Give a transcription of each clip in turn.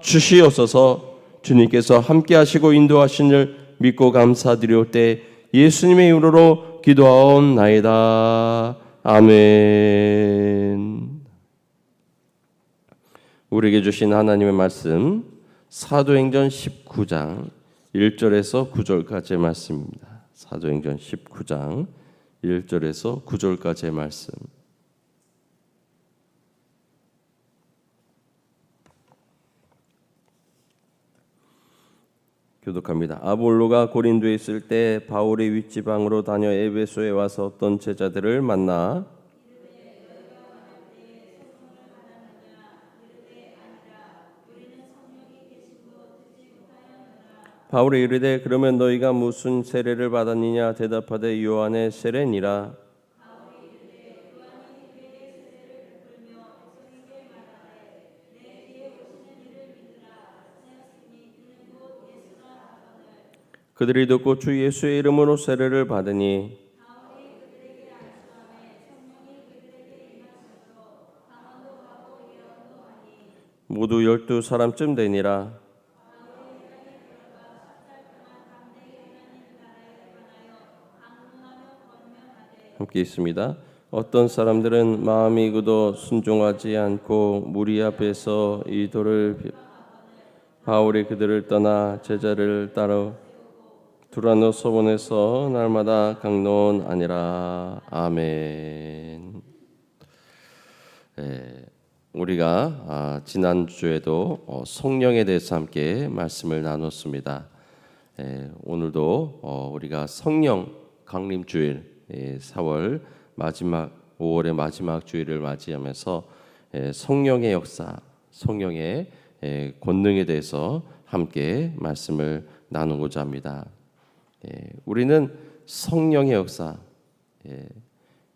주시옵소서. 주님께서 함께 하시고 인도하시는 믿고 감사드릴 때 예수님의 이름으로 기도하옵나이다. 아멘. 우리에게 주신 하나님의 말씀 사도행전 19장 1절에서 9절까지의 말씀입니다. 사도행전 19장 1절에서 9절까지의 말씀. 교독합니다. 아볼로가 고린도에 있을 때 바울이 윗지방으로 다녀 에베소에 와서 어떤 제자들을 만나 바울이 이르되 그러면 너희가 무슨 세례를 받았느냐 대답하되 요한의 세례니라. 그들이 듣고 주 예수의 이름으로 세례를 받으니 모두 12사람쯤 되니라. 함께 있습니다. 어떤 사람들은 마음이 굳어 순종하지 않고 무리 앞에서 이 돌을 바울이 그들을 떠나 제자를 따라 두라노 소본에서 날마다 강론 아니라. 아멘. 우리가 지난주에도 성령에 대해서 함께 말씀을 나눴습니다. 오늘도 우리가 성령 강림주일 4월 마지막 5월의 마지막 주일을 맞이하면서 성령의 역사, 성령의 권능에 대해서 함께 말씀을 나누고자 합니다. 우리는 성령의 역사,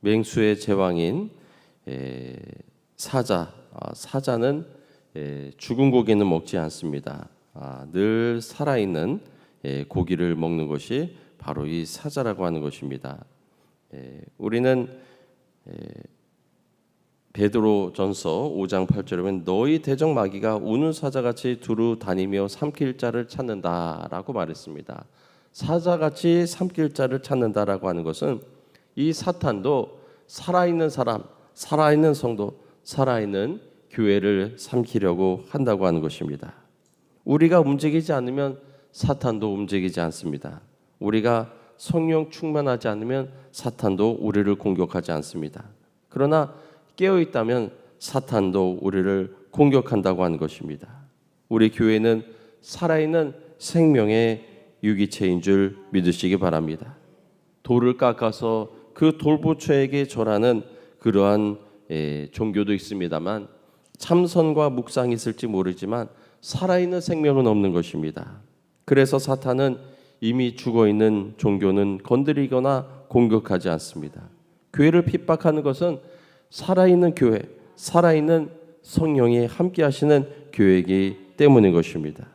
맹수의 제왕인 사자는 죽은 고기는 먹지 않습니다. 늘 살아있는 고기를 먹는 것이 바로 이 사자라고 하는 것입니다. 우리는 베드로전서 5장 8절에 보면 너희 대적 마귀가 우는 사자같이 두루 다니며 삼킬 자를 찾는다라고 말했습니다. 사자같이 삼킬 자를 찾는다라고 하는 것은 이 사탄도 살아있는 사람, 살아있는 성도, 살아있는 교회를 삼키려고 한다고 하는 것입니다. 우리가 움직이지 않으면 사탄도 움직이지 않습니다. 우리가 성령 충만하지 않으면 사탄도 우리를 공격하지 않습니다. 그러나 깨어있다면 사탄도 우리를 공격한다고 하는 것입니다. 우리 교회는 살아있는 생명의 유기체인 줄 믿으시기 바랍니다. 돌을 깎아서 그 돌부처에게 절하는 그러한 종교도 있습니다만 참선과 묵상이 있을지 모르지만 살아있는 생명은 없는 것입니다. 그래서 사탄은 이미 죽어있는 종교는 건드리거나 공격하지 않습니다. 교회를 핍박하는 것은 살아있는 교회, 살아있는 성령이 함께 하시는 교회이기 때문인 것입니다.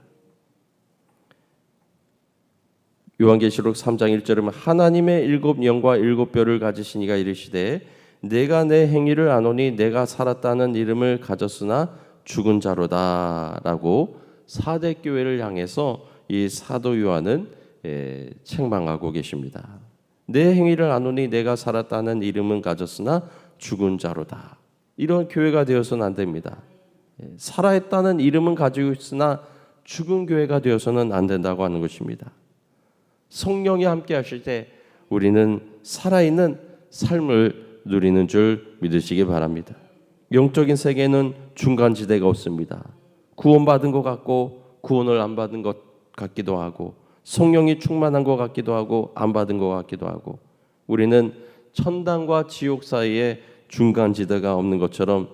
요한계시록 3장 1절에 하나님의 일곱 영과 일곱 뼈를 가지신 이가 이르시되 내가 내 행위를 아노니 내가 살았다는 이름을 가졌으나 죽은 자로다 라고 4대 교회를 향해서 이 사도 요한은 책망하고 계십니다. 내 행위를 아노니 내가 살았다는 이름은 가졌으나 죽은 자로다. 이런 교회가 되어서는 안 됩니다. 살아있다는 이름은 가지고 있으나 죽은 교회가 되어서는 안 된다고 하는 것입니다. 성령이 함께 하실 때 우리는 살아있는 삶을 누리는 줄 믿으시기 바랍니다. 영적인 세계는 중간지대가 없습니다. 구원받은 것 같고 구원을 안 받은 것 같기도 하고 성령이 충만한 것 같기도 하고 안 받은 것 같기도 하고 우리는 천당과 지옥 사이에 중간지대가 없는 것처럼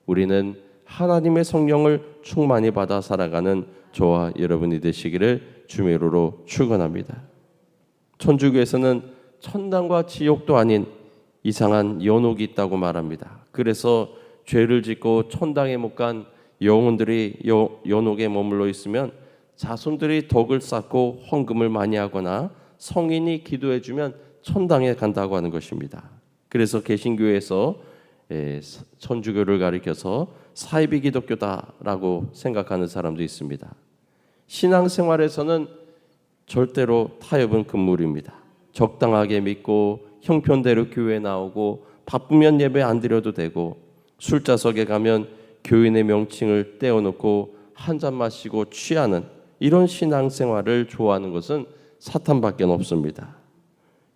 우리는 하나님의 성령을 충만히 받아 살아가는 저와 여러분이 되시기를 주의 이름으로 축원합니다. 천주교에서는 천당과 지옥도 아닌 이상한 연옥이 있다고 말합니다. 그래서 죄를 짓고 천당에 못 간 영혼들이 연옥에 머물러 있으면 자손들이 덕을 쌓고 헌금을 많이 하거나 성인이 기도해주면 천당에 간다고 하는 것입니다. 그래서 개신교에서 천주교를 가리켜서 사이비 기독교다라고 생각하는 사람도 있습니다. 신앙생활에서는 절대로 타협은 금물입니다. 적당하게 믿고 형편대로 교회에 나오고 바쁘면 예배 안 드려도 되고 술자석에 가면 교인의 명칭을 떼어놓고 한 잔 마시고 취하는 이런 신앙생활을 좋아하는 것은 사탄밖에 없습니다.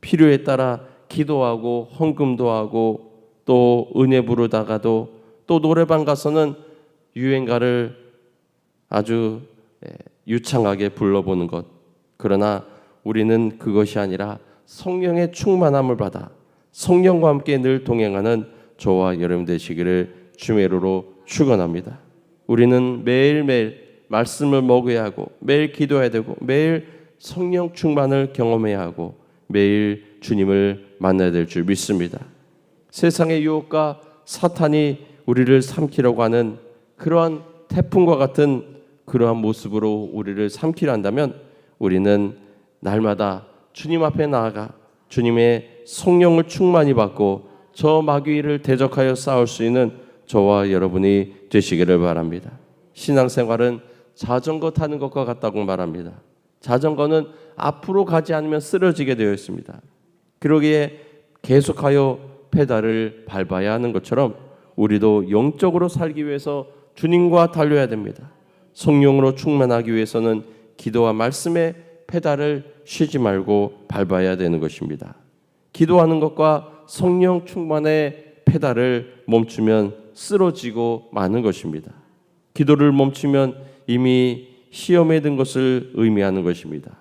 필요에 따라 기도하고 헌금도 하고 또 은혜 부르다가도 또 노래방 가서는 유행가를 아주 유창하게 불러보는 것. 그러나 우리는 그것이 아니라 성령의 충만함을 받아 성령과 함께 늘 동행하는 저와 여러분 되시기를 주의 이름으로 축원합니다. 우리는 매일매일 말씀을 먹어야 하고 매일 기도해야 되고 매일 성령 충만을 경험해야 하고 매일 주님을 만나야 될 줄 믿습니다. 세상의 유혹과 사탄이 우리를 삼키려고 하는 그러한 태풍과 같은 그러한 모습으로 우리를 삼키려 한다면 우리는 날마다 주님 앞에 나아가 주님의 성령을 충만히 받고 저 마귀를 대적하여 싸울 수 있는 저와 여러분이 되시기를 바랍니다. 신앙생활은 자전거 타는 것과 같다고 말합니다. 자전거는 앞으로 가지 않으면 쓰러지게 되어 있습니다. 그러기에 계속하여 페달을 밟아야 하는 것처럼 우리도 영적으로 살기 위해서 주님과 달려야 됩니다. 성령으로 충만하기 위해서는 기도와 말씀의 페달을 쉬지 말고 밟아야 되는 것입니다. 기도하는 것과 성령 충만의 페달을 멈추면 쓰러지고 마는 것입니다. 기도를 멈추면 이미 시험에 든 것을 의미하는 것입니다.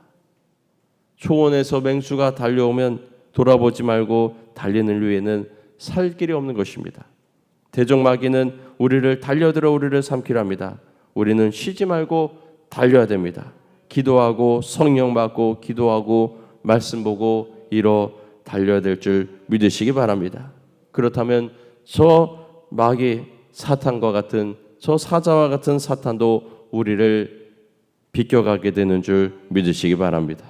초원에서 맹수가 달려오면 돌아보지 말고 달리는 이유에는 살 길이 없는 것입니다. 대적마귀는 우리를 달려들어 우리를 삼키려 합니다. 우리는 쉬지 말고 달려야 됩니다. 기도하고 성령 받고 기도하고 말씀 보고 이뤄 달려야 될 줄 믿으시기 바랍니다. 그렇다면 저 마귀 사탄과 같은 저 사자와 같은 사탄도 우리를 비껴가게 되는 줄 믿으시기 바랍니다.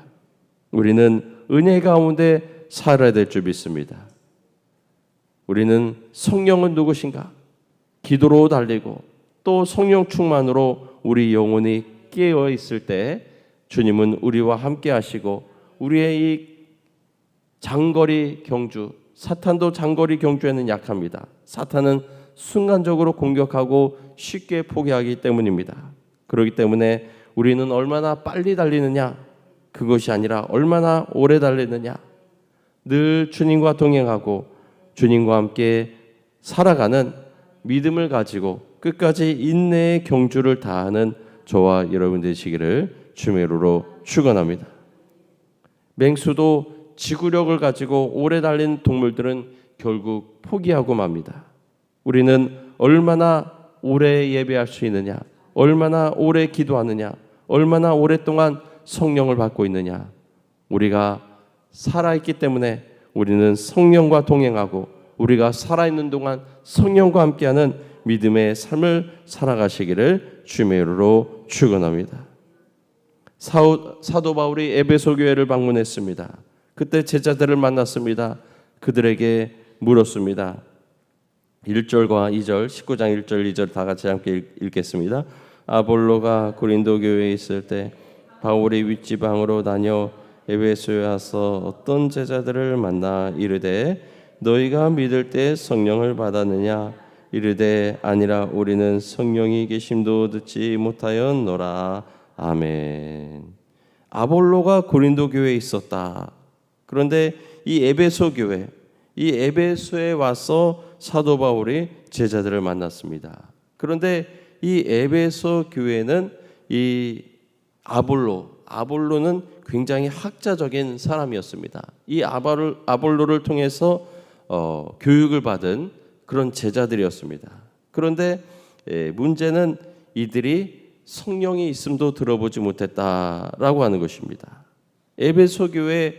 우리는 은혜 가운데 살아야 될 줄 믿습니다. 우리는 성령은 누구신가? 기도로 달리고 또 성령 충만으로 우리 영혼이 깨어 있을 때 주님은 우리와 함께 하시고 우리의 이 장거리 경주, 사탄도 장거리 경주에는 약합니다. 사탄은 순간적으로 공격하고 쉽게 포기하기 때문입니다. 그렇기 때문에 우리는 얼마나 빨리 달리느냐, 그것이 아니라 얼마나 오래 달리느냐, 늘 주님과 동행하고 주님과 함께 살아가는 믿음을 가지고 끝까지 인내의 경주를 다하는 저와 여러분 되시기를 주의 이름으로 축원합니다. 맹수도 지구력을 가지고 오래 달린 동물들은 결국 포기하고 맙니다. 우리는 얼마나 오래 예배할 수 있느냐, 얼마나 오래 기도하느냐, 얼마나 오랫동안 성령을 받고 있느냐. 우리가 살아있기 때문에 우리는 성령과 동행하고 우리가 살아있는 동안 성령과 함께하는 믿음의 삶을 살아가시기를 주의 이름으로 축원합니다. 사도 바울이 에베소 교회를 방문했습니다. 그때 제자들을 만났습니다. 그들에게 물었습니다. 1절과 2절, 19장 1절 2절 다 같이 함께 읽겠습니다. 아볼로가 고린도 교회에 있을 때 바울이 윗지방으로 다녀 에베소에 와서 어떤 제자들을 만나 이르되 너희가 믿을 때 성령을 받았느냐? 이르되 아니라 우리는 성령이 계심도 듣지 못하였노라. 아멘. 아볼로가 고린도 교회에 있었다. 그런데 이 에베소 교회, 이 에베소에 와서 사도 바울이 제자들을 만났습니다. 그런데 이 에베소 교회는 이 아볼로는 굉장히 학자적인 사람이었습니다. 이 아볼로를 통해서 교육을 받은 그런 제자들이었습니다. 그런데 문제는 이들이 성령이 있음도 들어보지 못했다라고 하는 것입니다. 에베소 교회의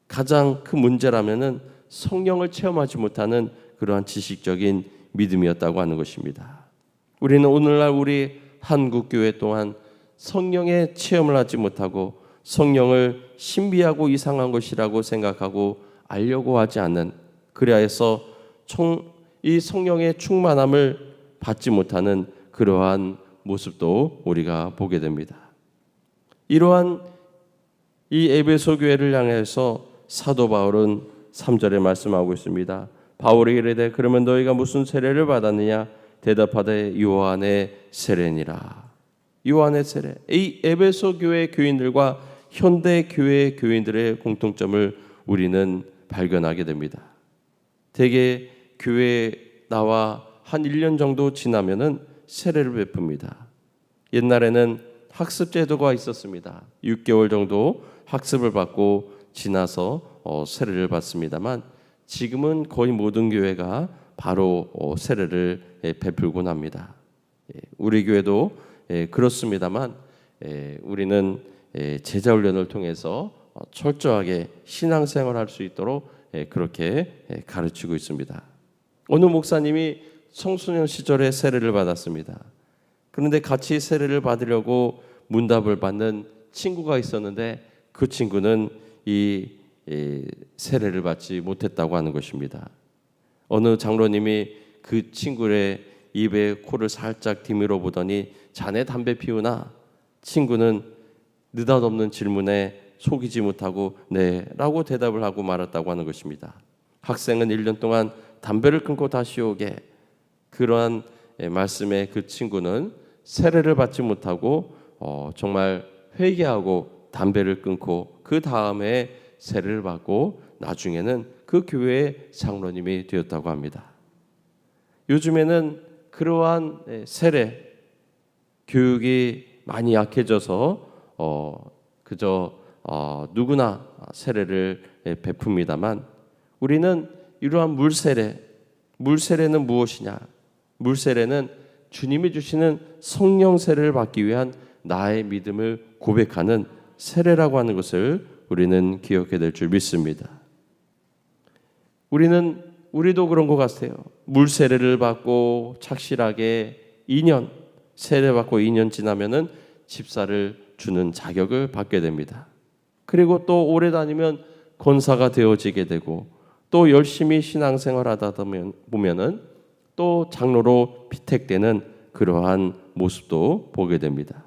가장 큰 문제라면은 성령을 체험하지 못하는 그러한 지식적인 믿음이었다고 하는 것입니다. 우리는 오늘날 우리 한국 교회 또한 성령의 체험을 하지 못하고 성령을 신비하고 이상한 것이라고 생각하고 알려고 하지 않는, 그리하여서 이 성령의 충만함을 받지 못하는 그러한 모습도 우리가 보게 됩니다. 이러한 이 에베소 교회를 향해서 사도 바울은 3절에 말씀하고 있습니다. 바울이 이르되 그러면 너희가 무슨 세례를 받았느냐? 대답하되 요한의 세례니라. 요한의 세례. 이 에베소 교회 교인들과 현대 교회 교인들의 공통점을 우리는 발견하게 됩니다. 대개 교회에 나와 한 1년 정도 지나면은 세례를 베풉니다. 옛날에는 학습 제도가 있었습니다. 6개월 정도 학습을 받고 지나서 세례를 받습니다만 지금은 거의 모든 교회가 바로 세례를 베풀곤 합니다. 우리 교회도 그렇습니다만 우리는 제자 훈련을 통해서 철저하게 신앙생활을 할 수 있도록 그렇게 가르치고 있습니다. 어느 목사님이 청소년 시절에 세례를 받았습니다. 그런데 같이 세례를 받으려고 문답을 받는 친구가 있었는데 그 친구는 이 세례를 받지 못했다고 하는 것입니다. 어느 장로님이 그 친구의 입에 코를 살짝 디밀어 보더니 자네 담배 피우나? 친구는 느닷없는 질문에 속이지 못하고 네 라고 대답을 하고 말았다고 하는 것입니다. 학생은 1년 동안 담배를 끊고 다시 오게. 그러한 말씀에 그 친구는 세례를 받지 못하고 정말 회개하고 담배를 끊고 그 다음에 세례를 받고 나중에는 그 교회의 장로님이 되었다고 합니다. 요즘에는 그러한 세례 교육이 많이 약해져서 그저 누구나 세례를 베풉니다만 우리는 이러한 물세례는 무엇이냐? 물세례는 주님이 주시는 성령 세례를 받기 위한 나의 믿음을 고백하는 세례라고 하는 것을 우리는 기억해야 될 줄 믿습니다. 우리도 그런 것 같아요. 물세례를 받고 착실하게 2년 세례받고 2년 지나면은 집사를 주는 자격을 받게 됩니다. 그리고 또 오래 다니면 권사가 되어지게 되고 또 열심히 신앙생활하다 보면은 또 장로로 피택되는 그러한 모습도 보게 됩니다.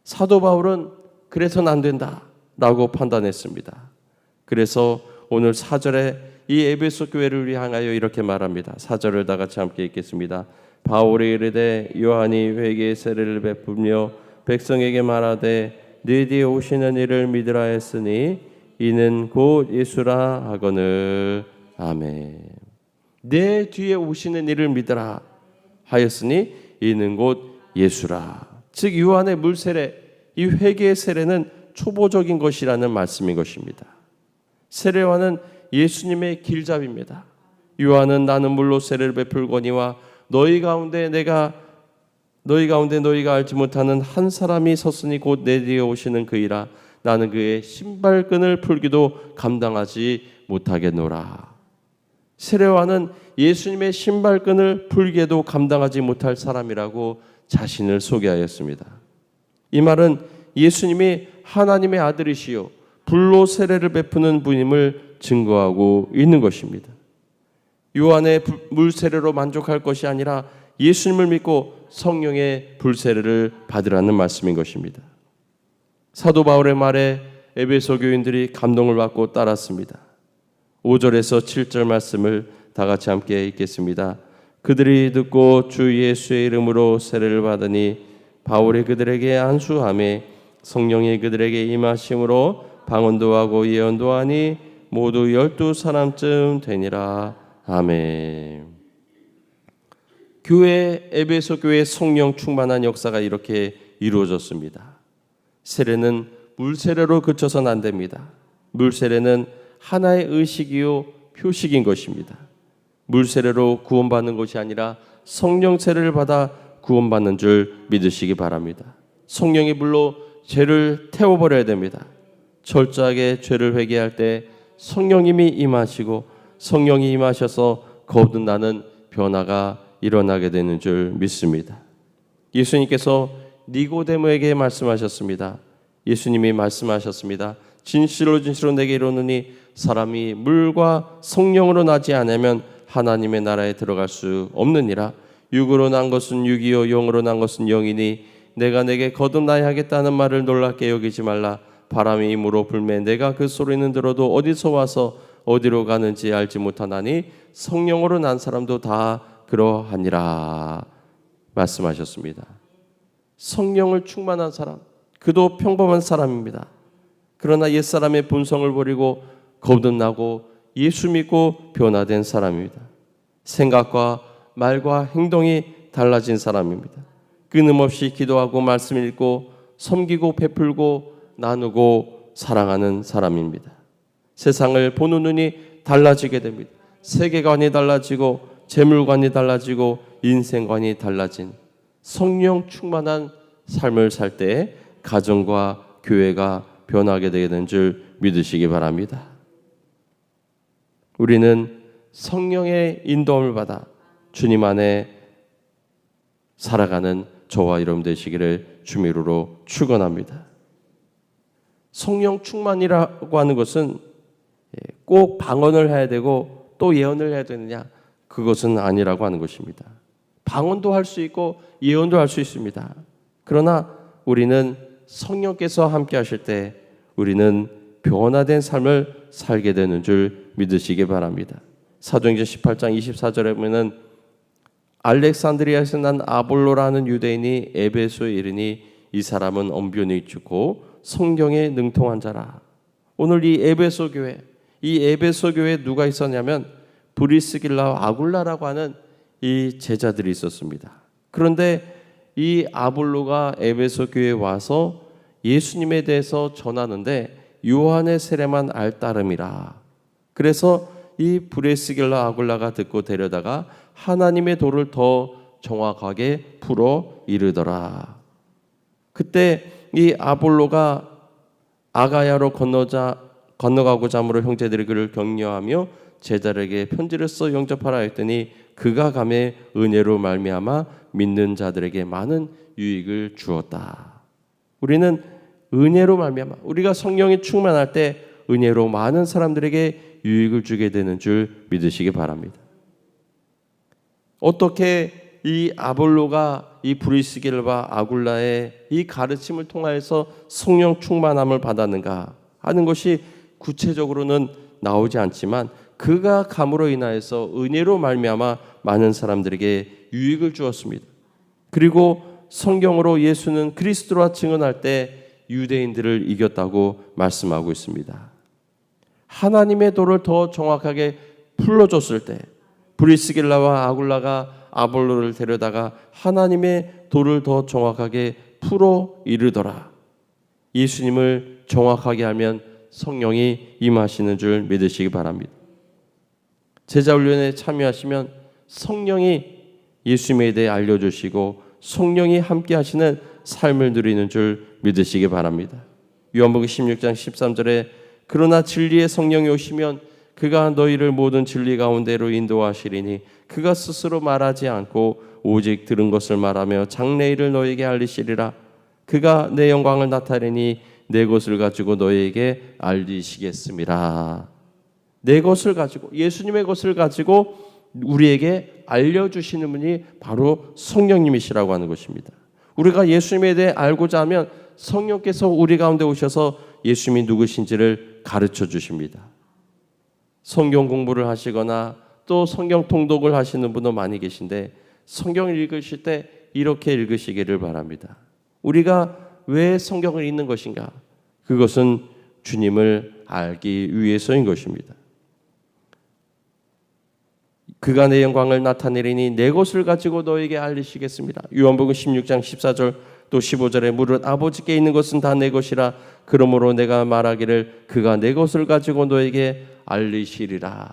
사도 바울은 그래서는 안 된다라고 판단했습니다. 그래서 오늘 4절에 이 에베소 교회를 향하여 이렇게 말합니다. 4절을 다 같이 함께 읽겠습니다. 바울이 이르되 요한이 회개의 세례를 베풀며 백성에게 말하되 네 뒤에 오시는 이를 믿으라 했으니 이는 곧 예수라 하거늘. 아멘. 내 뒤에 오시는 이를 믿으라 하였으니 이는 곧 예수라. 즉 요한의 물세례, 이 회개의 세례는 초보적인 것이라는 말씀인 것입니다. 세례와는 예수님의 길잡이입니다. 요한은 나는 물로 세례를 베풀거니와 너희 가운데 너희가 알지 못하는 한 사람이 섰으니 곧 내 뒤에 오시는 그이라. 나는 그의 신발끈을 풀기도 감당하지 못하겠노라. 세례와는 예수님의 신발끈을 풀기에도 감당하지 못할 사람이라고 자신을 소개하였습니다. 이 말은 예수님이 하나님의 아들이시요 불로 세례를 베푸는 분임을 증거하고 있는 것입니다. 요한의 물세례로 만족할 것이 아니라 예수님을 믿고 성령의 불세례를 받으라는 말씀인 것입니다. 사도 바울의 말에 에베소 교인들이 감동을 받고 따랐습니다. 5절에서 7절 말씀을 다 같이 함께 읽겠습니다. 그들이 듣고 주 예수의 이름으로 세례를 받으니 바울이 그들에게 안수하며 성령이 그들에게 임하심으로 방언도 하고 예언도 하니 모두 12사람쯤 되니라. 아멘. 에베소 교회 성령 충만한 역사가 이렇게 이루어졌습니다. 세례는 물세례로 그쳐서는 안 됩니다. 물세례는 하나의 의식이요 표식인 것입니다. 물세례로 구원받는 것이 아니라 성령 세례를 받아 구원받는 줄 믿으시기 바랍니다. 성령의 불로 죄를 태워버려야 됩니다. 철저하게 죄를 회개할 때 성령님이 임하시고 성령이 임하셔서 거듭나는 변화가 일어나게 되는 줄 믿습니다. 예수님께서 니고데모에게 말씀하셨습니다. 예수님이 말씀하셨습니다. 진실로 내게 이르노니 사람이 물과 성령으로 나지 않으면 하나님의 나라에 들어갈 수 없느니라. 육으로 난 것은 육이요 영으로 난 것은 영이니 내가 내게 거듭나야 하겠다는 말을 놀랍게 여기지 말라. 바람이 임으로 불매 내가 그 소리는 들어도 어디서 와서 어디로 가는지 알지 못하나니 성령으로 난 사람도 다 그러하니라 말씀하셨습니다. 성령을 충만한 사람, 그도 평범한 사람입니다. 그러나 옛사람의 본성을 버리고 거듭나고 예수 믿고 변화된 사람입니다. 생각과 말과 행동이 달라진 사람입니다. 끊임없이 기도하고 말씀 읽고 섬기고 베풀고 나누고 사랑하는 사람입니다. 세상을 보는 눈이 달라지게 됩니다. 세계관이 달라지고 재물관이 달라지고 인생관이 달라진 성령 충만한 삶을 살 때 가정과 교회가 변하게 되는 줄 믿으시기 바랍니다. 우리는 성령의 인도함을 받아 주님 안에 살아가는 저와 여러분 되시기를 주미로로 축원합니다. 성령 충만이라고 하는 것은 꼭 방언을 해야 되고 또 예언을 해야 되느냐, 그것은 아니라고 하는 것입니다. 방언도 할 수 있고 예언도 할 수 있습니다. 그러나 우리는 성령께서 함께 하실 때 우리는 변화된 삶을 살게 되는 줄 믿으시기 바랍니다. 사도행전 18장 24절에 보면은 알렉산드리아에서 난 아볼로라는 유대인이 에베소에 이르니 이 사람은 언변이 죽고 성경에 능통한 자라. 오늘 이 에베소 교회, 이 에베소 교회에 누가 있었냐면 브리스길라와 아굴라라고 하는 이 제자들이 있었습니다. 그런데 이 아볼로가 에베소 교회에 와서 예수님에 대해서 전하는데 요한의 세례만 알 따름이라. 그래서 이 브리스길라 아굴라가 듣고 데려다가 하나님의 도를 더 정확하게 풀어 이르더라. 그때 이 아볼로가 아가야로 건너가고자 함으로 형제들이 그를 격려하며 제자들에게 편지를 써 영접하라 했더니 그가 감에 은혜로 말미암아 믿는 자들에게 많은 유익을 주었다. 우리는 은혜로 말미암아 우리가 성령이 충만할 때 은혜로 많은 사람들에게 유익을 주게 되는 줄 믿으시기 바랍니다. 어떻게 이 아볼로가 이 브리스길과 아굴라의 이 가르침을 통하여서 성령 충만함을 받았는가 하는 것이 구체적으로는 나오지 않지만 그가 감으로 인하여서 은혜로 말미암아 많은 사람들에게 유익을 주었습니다. 그리고 성경으로 예수는 그리스도라 증언할 때 유대인들을 이겼다고 말씀하고 있습니다. 하나님의 도를 더 정확하게 풀어줬을 때 브리스길라와 아굴라가 아볼로를 데려다가 하나님의 도를 더 정확하게 풀어 이르더라. 예수님을 정확하게 하면 성령이 임하시는 줄 믿으시기 바랍니다. 제자훈련에 참여하시면 성령이 예수님에 대해 알려주시고 성령이 함께 하시는 삶을 누리는 줄 믿으시기 바랍니다. 요한복음 16장 13절에 그러나 진리의 성령이 오시면 그가 너희를 모든 진리 가운데로 인도하시리니 그가 스스로 말하지 않고 오직 들은 것을 말하며 장래일을 너희에게 알리시리라. 그가 내 영광을 나타내니 내 것을 가지고 너희에게 알리시겠습니다. 내 것을 가지고 예수님의 것을 가지고 우리에게 알려주시는 분이 바로 성령님이시라고 하는 것입니다. 우리가 예수님에 대해 알고자 하면 성령께서 우리 가운데 오셔서 예수님이 누구신지를 가르쳐 주십니다. 성경 공부를 하시거나 또 성경 통독을 하시는 분도 많이 계신데 성경을 읽으실 때 이렇게 읽으시기를 바랍니다. 우리가 왜 성경을 읽는 것인가? 그것은 주님을 알기 위해서인 것입니다. 그가 내 영광을 나타내리니 내 것을 가지고 너에게 알리시겠습니다. 요한복음 16장 14절 또 15절에 무릇 아버지께 있는 것은 다 내 것이라 그러므로 내가 말하기를 그가 내 것을 가지고 너에게 알리시리라.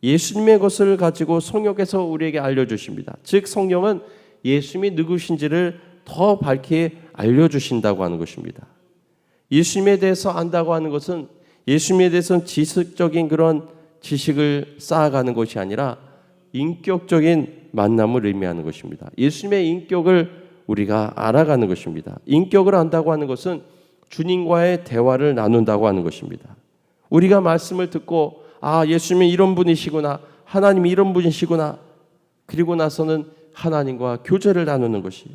예수님의 것을 가지고 성령께서 우리에게 알려주십니다. 즉 성령은 예수님이 누구신지를 더 밝히 알려주신다고 하는 것입니다. 예수님에 대해서 안다고 하는 것은 예수님에 대해서는 지식적인 그런 지식을 쌓아가는 것이 아니라 인격적인 만남을 의미하는 것입니다. 예수님의 인격을 우리가 알아가는 것입니다. 인격을 안다고 하는 것은 주님과의 대화를 나눈다고 하는 것입니다. 우리가 말씀을 듣고 아 예수님이 이런 분이시구나, 하나님이 이런 분이시구나, 그리고 나서는 하나님과 교제를 나누는 것이,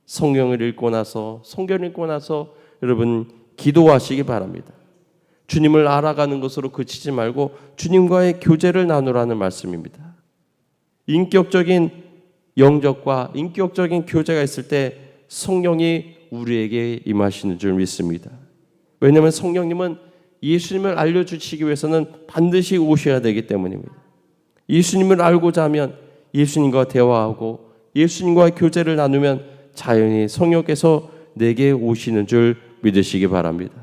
성경을 읽고 나서, 성경을 읽고 나서 여러분 기도하시기 바랍니다. 주님을 알아가는 것으로 그치지 말고 주님과의 교제를 나누라는 말씀입니다. 인격적인 영접과 인격적인 교제가 있을 때 성령이 우리에게 임하시는 줄 믿습니다. 왜냐하면 성령님은 예수님을 알려주시기 위해서는 반드시 오셔야 되기 때문입니다. 예수님을 알고자 하면 예수님과 대화하고 예수님과 교제를 나누면 자연히 성령께서 내게 오시는 줄 믿으시기 바랍니다.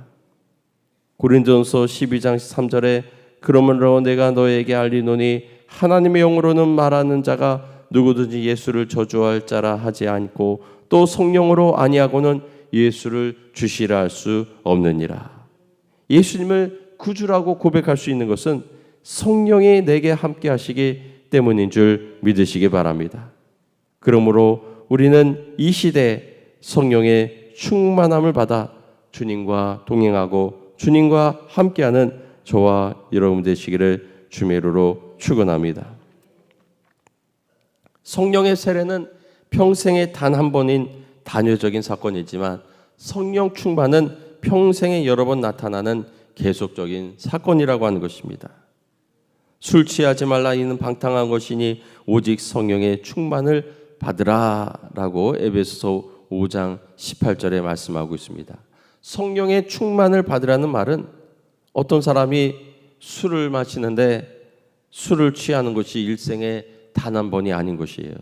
고린도전서 12장 3절에 그러므로 내가 너에게 알리노니 하나님의 영으로는 말하는 자가 누구든지 예수를 저주할 자라 하지 않고 또 성령으로 아니하고는 예수를 주시라 할 수 없느니라. 예수님을 구주라고 고백할 수 있는 것은 성령이 내게 함께 하시기 때문인 줄 믿으시기 바랍니다. 그러므로 우리는 이 시대에 성령의 충만함을 받아 주님과 동행하고 주님과 함께하는 저와 여러분 되시기를 주의 이름으로 축원합니다. 성령의 세례는 평생에 단 한 번인 단회적인 사건이지만 성령 충만은 평생에 여러 번 나타나는 계속적인 사건이라고 하는 것입니다. 술 취하지 말라 이는 방탕한 것이니 오직 성령의 충만을 받으라라고 에베소서 5장 18절에 말씀하고 있습니다. 성령의 충만을 받으라는 말은 어떤 사람이 술을 마시는데 술을 취하는 것이 일생에 단 한 번이 아닌 것이에요.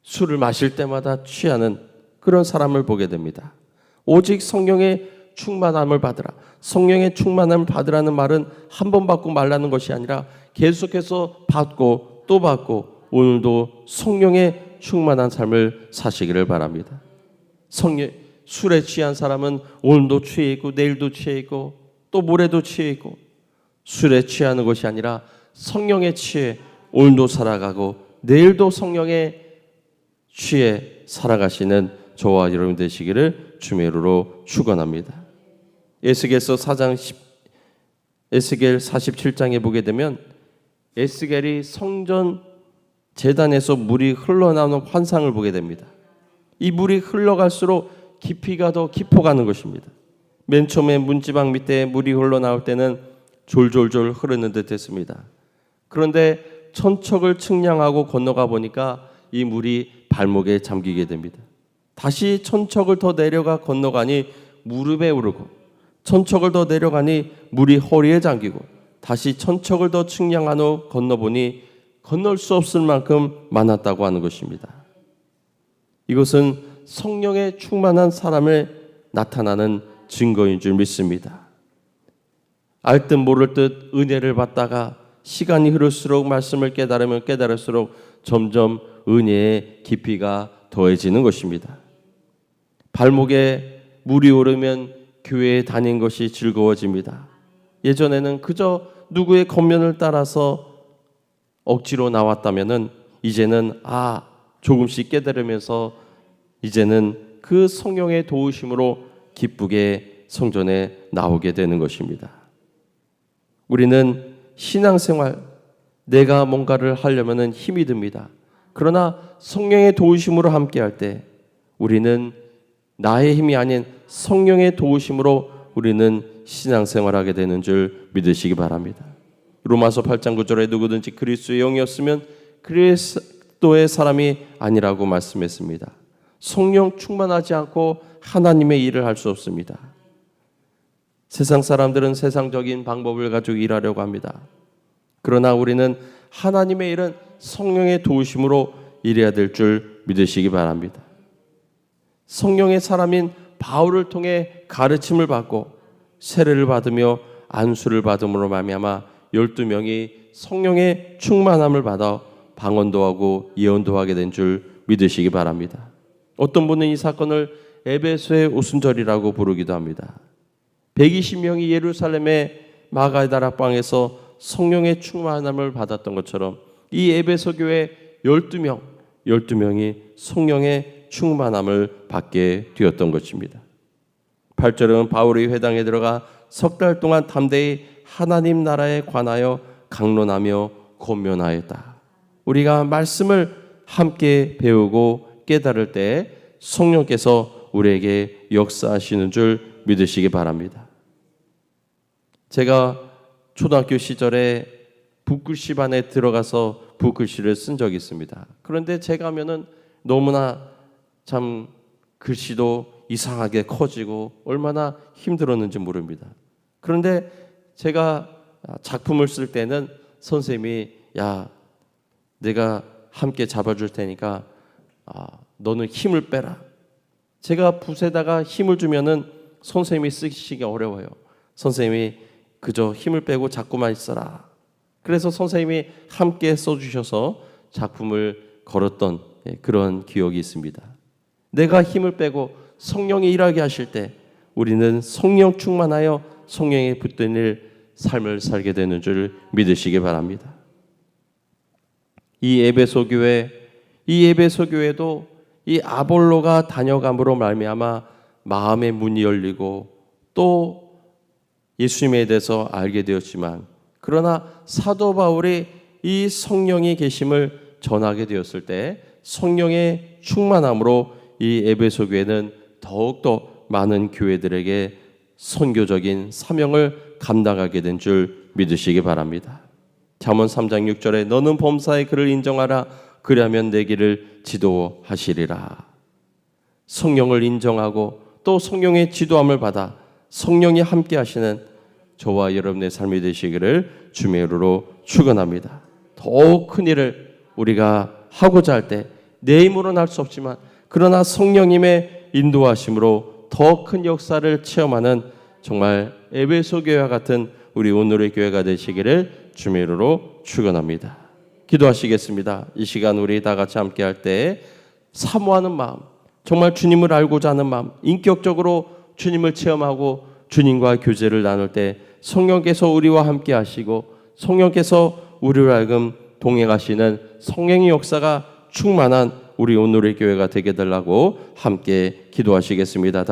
술을 마실 때마다 취하는 그런 사람을 보게 됩니다. 오직 성령의 충만함을 받으라. 성령의 충만함을 받으라는 말은 한 번 받고 말라는 것이 아니라 계속해서 받고 또 받고 오늘도 성령의 충만한 삶을 사시기를 바랍니다. 술에 취한 사람은 오늘도 취해 있고 내일도 취해 있고 또 모레도 취해 있고, 술에 취하는 것이 아니라 성령에 취해 오늘도 살아가고 내일도 성령에 취해 살아가시는 저와 여러분 되시기를 주의 이름으로 축원합니다. 에스겔서 47장에 보게 되면 에스겔이 성전 제단에서 물이 흘러나오는 환상을 보게 됩니다. 이 물이 흘러갈수록 깊이가 더 깊어가는 것입니다. 맨 처음에 문지방 밑에 물이 흘러나올 때는 졸졸졸 흐르는 듯 했습니다. 그런데 천척을 측량하고 건너가 보니까 이 물이 발목에 잠기게 됩니다. 다시 천척을 더 내려가 건너가니 무릎에 오르고, 천척을 더 내려가니 물이 허리에 잠기고, 다시 천척을 더 측량한 후 건너보니 건널 수 없을 만큼 많았다고 하는 것입니다. 이것은 성령의 충만한 사람을 나타나는 증거인 줄 믿습니다. 알 듯 모를 듯 은혜를 받다가 시간이 흐를수록 말씀을 깨달으면 깨달을수록 점점 은혜의 깊이가 더해지는 것입니다. 발목에 물이 오르면 교회에 다닌 것이 즐거워집니다. 예전에는 그저 누구의 겉면을 따라서 억지로 나왔다면은 이제는 조금씩 깨달으면서 이제는 그 성령의 도우심으로 기쁘게 성전에 나오게 되는 것입니다. 우리는 신앙생활, 내가 뭔가를 하려면 힘이 듭니다. 그러나 성령의 도우심으로 함께할 때 우리는 나의 힘이 아닌 성령의 도우심으로 우리는 신앙생활하게 되는 줄 믿으시기 바랍니다. 로마서 8장 9절에 누구든지 그리스도의 영이었으면 그리스도의 사람이 아니라고 말씀했습니다. 성령 충만하지 않고 하나님의 일을 할 수 없습니다. 세상 사람들은 세상적인 방법을 가지고 일하려고 합니다. 그러나 우리는 하나님의 일은 성령의 도우심으로 일해야 될 줄 믿으시기 바랍니다. 성령의 사람인 바울을 통해 가르침을 받고 세례를 받으며 안수를 받음으로 말미암아 12명이 성령의 충만함을 받아 방언도 하고 예언도 하게 된 줄 믿으시기 바랍니다. 어떤 분은 이 사건을 에베소의 오순절이라고 부르기도 합니다. 120명이 예루살렘의 마가다락방에서 성령의 충만함을 받았던 것처럼 이 에베소 교회 12명이 성령의 충만함을 받게 되었던 것입니다. 8절은 바울이 회당에 들어가 석 달 동안 담대히 하나님 나라에 관하여 강론하며 권면하였다. 우리가 말씀을 함께 배우고 깨달을 때 성령께서 우리에게 역사하시는 줄 믿으시기 바랍니다. 제가 초등학교 시절에 붓글씨 반에 들어가서 붓글씨를 쓴 적이 있습니다. 그런데 제가 하면은 너무나 참 글씨도 이상하게 커지고 얼마나 힘들었는지 모릅니다. 그런데 제가 작품을 쓸 때는 선생님이 야, 내가 함께 잡아줄 테니까 너는 힘을 빼라. 제가 붓에다가 힘을 주면은 선생님이 쓰시기 어려워요. 선생님이 그저 힘을 빼고 잡고만 있어라. 그래서 선생님이 함께 써주셔서 작품을 걸었던 그런 기억이 있습니다. 내가 힘을 빼고 성령이 일하게 하실 때 우리는 성령 충만하여 성령에 붙든 일 삶을 살게 되는 줄 믿으시기 바랍니다. 이 에베소 교회도 이 아볼로가 다녀감으로 말미암아 마음의 문이 열리고 또 예수님에 대해서 알게 되었지만, 그러나 사도 바울이 이 성령이 계심을 전하게 되었을 때 성령의 충만함으로 이 에베소 교회는 더욱더 많은 교회들에게 선교적인 사명을 감당하게 된 줄 믿으시기 바랍니다. 잠언 3장 6절에 너는 범사의 그를 인정하라. 그리하면 내 길을 지도하시리라. 성령을 인정하고 또 성령의 지도함을 받아 성령이 함께 하시는 저와 여러분의 삶이 되시기를 주의 이름으로 축원합니다. 더욱 큰 일을 우리가 하고자 할 때 내 힘으로는 할 수 없지만 그러나 성령님의 인도하심으로 더 큰 역사를 체험하는 정말 에베소 교회와 같은 우리 오늘의 교회가 되시기를 주의 이름으로 축원합니다. 기도하시겠습니다. 이 시간 우리 다 같이 함께 할 때 사모하는 마음, 정말 주님을 알고자 하는 마음, 인격적으로 주님을 체험하고 주님과 교제를 나눌 때 성령께서 우리와 함께 하시고 성령께서 우리로 하여금 동행하시는 성령의 역사가 충만한 우리 오늘의 교회가 되게 달라고 함께 기도하시겠습니다.